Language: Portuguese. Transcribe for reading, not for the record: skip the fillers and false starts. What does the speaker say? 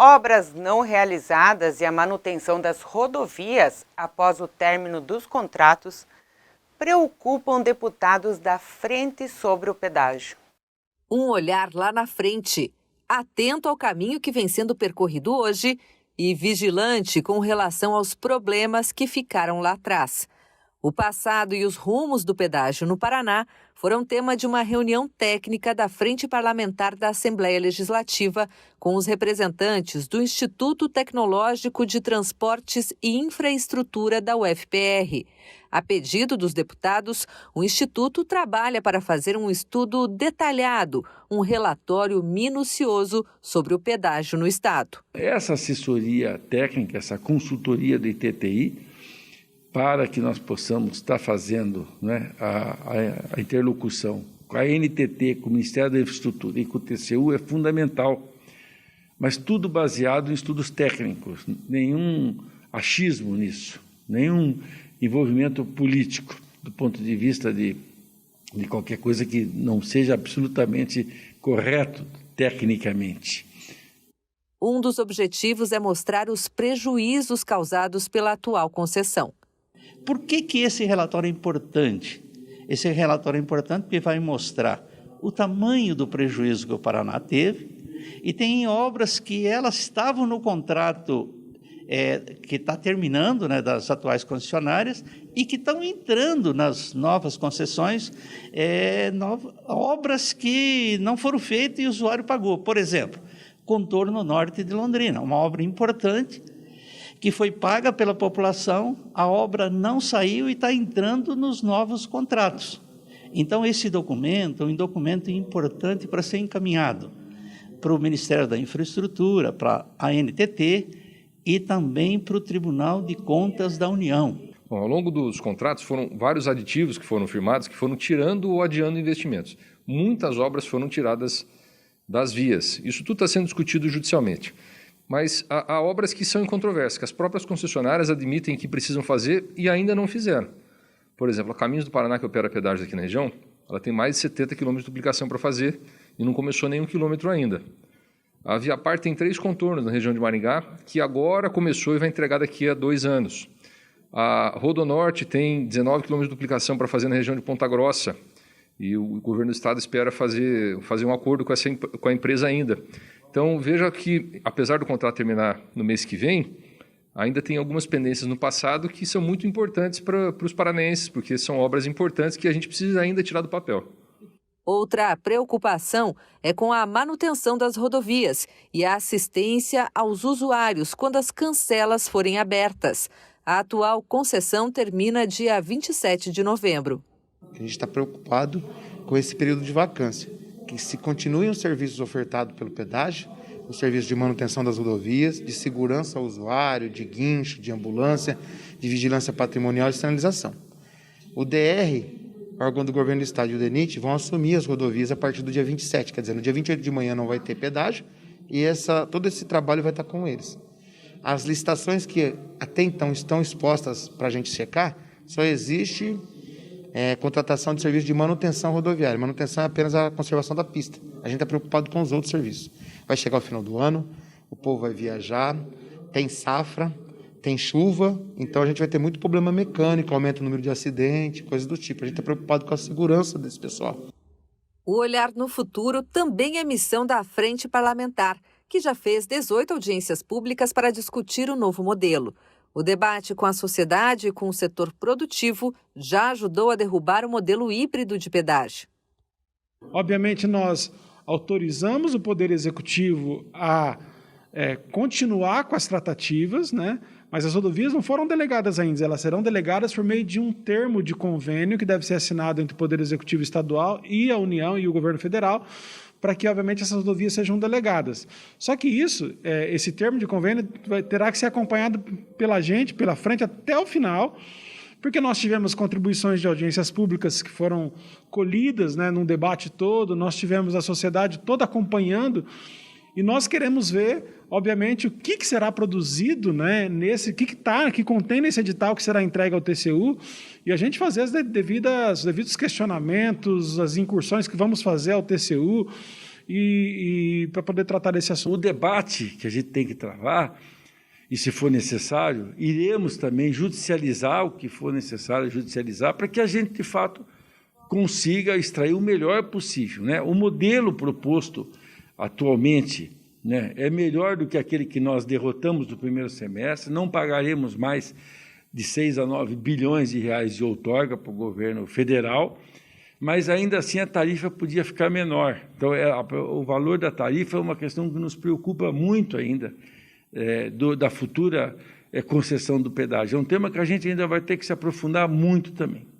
Obras não realizadas e a manutenção das rodovias após o término dos contratos preocupam deputados da Frente sobre o Pedágio. Um olhar lá na frente, atento ao caminho que vem sendo percorrido hoje e vigilante com relação aos problemas que ficaram lá atrás. O passado e os rumos do pedágio no Paraná foram tema de uma reunião técnica da Frente Parlamentar da Assembleia Legislativa com os representantes do Instituto Tecnológico de Transportes e Infraestrutura da UFPR. A pedido dos deputados, o Instituto trabalha para fazer um estudo detalhado, um relatório minucioso sobre o pedágio no Estado. Essa assessoria técnica, essa consultoria do ITTI, para que nós possamos estar fazendo, né, a interlocução com a NTT, com o Ministério da Infraestrutura e com o TCU é fundamental, mas tudo baseado em estudos técnicos, nenhum achismo nisso, nenhum envolvimento político do ponto de vista de qualquer coisa que não seja absolutamente correto tecnicamente. Um dos objetivos é mostrar os prejuízos causados pela atual concessão. Por que esse relatório é importante? Esse relatório é importante porque vai mostrar o tamanho do prejuízo que o Paraná teve e tem obras que elas estavam no contrato que está terminando, né, das atuais concessionárias e que estão entrando nas novas concessões, obras que não foram feitas e o usuário pagou. Por exemplo, contorno norte de Londrina, uma obra importante que foi paga pela população, a obra não saiu e está entrando nos novos contratos. Então, esse documento é um documento importante para ser encaminhado para o Ministério da Infraestrutura, para a NTT e também para o Tribunal de Contas da União. Bom, ao longo dos contratos foram vários aditivos que foram firmados que foram tirando ou adiando investimentos. Muitas obras foram tiradas das vias. Isso tudo está sendo discutido judicialmente. Mas há obras que são em controvérsia, que as próprias concessionárias admitem que precisam fazer e ainda não fizeram. Por exemplo, a Caminhos do Paraná, que opera pedágios aqui na região, ela tem mais de 70 quilômetros de duplicação para fazer e não começou nenhum quilômetro ainda. A Viapar tem 3 contornos na região de Maringá, que agora começou e vai entregar daqui a 2 anos. A Rodonorte tem 19 quilômetros de duplicação para fazer na região de Ponta Grossa, e o governo do estado espera fazer um acordo com a empresa ainda. Então, veja que, apesar do contrato terminar no mês que vem, ainda tem algumas pendências no passado que são muito importantes para os paranaenses, porque são obras importantes que a gente precisa ainda tirar do papel. Outra preocupação é com a manutenção das rodovias e a assistência aos usuários quando as cancelas forem abertas. A atual concessão termina dia 27 de novembro. A gente está preocupado com esse período de vacância, que se continuem os serviços ofertados pelo pedágio, os serviços de manutenção das rodovias, de segurança ao usuário, de guincho, de ambulância, de vigilância patrimonial e sinalização. O DR, órgão do governo do estado, e o DENIT vão assumir as rodovias a partir do dia 27, quer dizer, no dia 28 de manhã não vai ter pedágio e todo esse trabalho vai estar com eles. As licitações que até então estão expostas para a gente checar, só existe contratação de serviço de manutenção rodoviária. Manutenção é apenas a conservação da pista. A gente está preocupado com os outros serviços. Vai chegar o final do ano, o povo vai viajar, tem safra, tem chuva, então a gente vai ter muito problema mecânico, aumenta o número de acidentes, coisas do tipo. A gente está preocupado com a segurança desse pessoal. O olhar no futuro também é missão da Frente Parlamentar, que já fez 18 audiências públicas para discutir o novo modelo. O debate com a sociedade e com o setor produtivo já ajudou a derrubar o modelo híbrido de pedágio. Obviamente, nós autorizamos o Poder Executivo a continuar com as tratativas, né? Mas as rodovias não foram delegadas ainda, elas serão delegadas por meio de um termo de convênio que deve ser assinado entre o Poder Executivo Estadual e a União e o Governo Federal, para que, obviamente, essas rodovias sejam delegadas. Só que esse termo de convênio terá que ser acompanhado pela gente, pela frente, até o final, porque nós tivemos contribuições de audiências públicas que foram colhidas, né, num debate todo, nós tivemos a sociedade toda acompanhando, e nós queremos ver, obviamente, o que será produzido, né, que contém nesse edital que será entregue ao TCU, e a gente fazer os devidos questionamentos, as incursões que vamos fazer ao TCU, e para poder tratar desse assunto. O debate que a gente tem que travar, e se for necessário, iremos também judicializar o que for necessário judicializar para que a gente, de fato, consiga extrair o melhor possível, né? O modelo proposto atualmente, né, é melhor do que aquele que nós derrotamos no primeiro semestre, não pagaremos mais de 6 a 9 bilhões de reais de outorga para o governo federal, mas ainda assim a tarifa podia ficar menor. Então, o valor da tarifa é uma questão que nos preocupa muito ainda, da futura concessão do pedágio. É um tema que a gente ainda vai ter que se aprofundar muito também.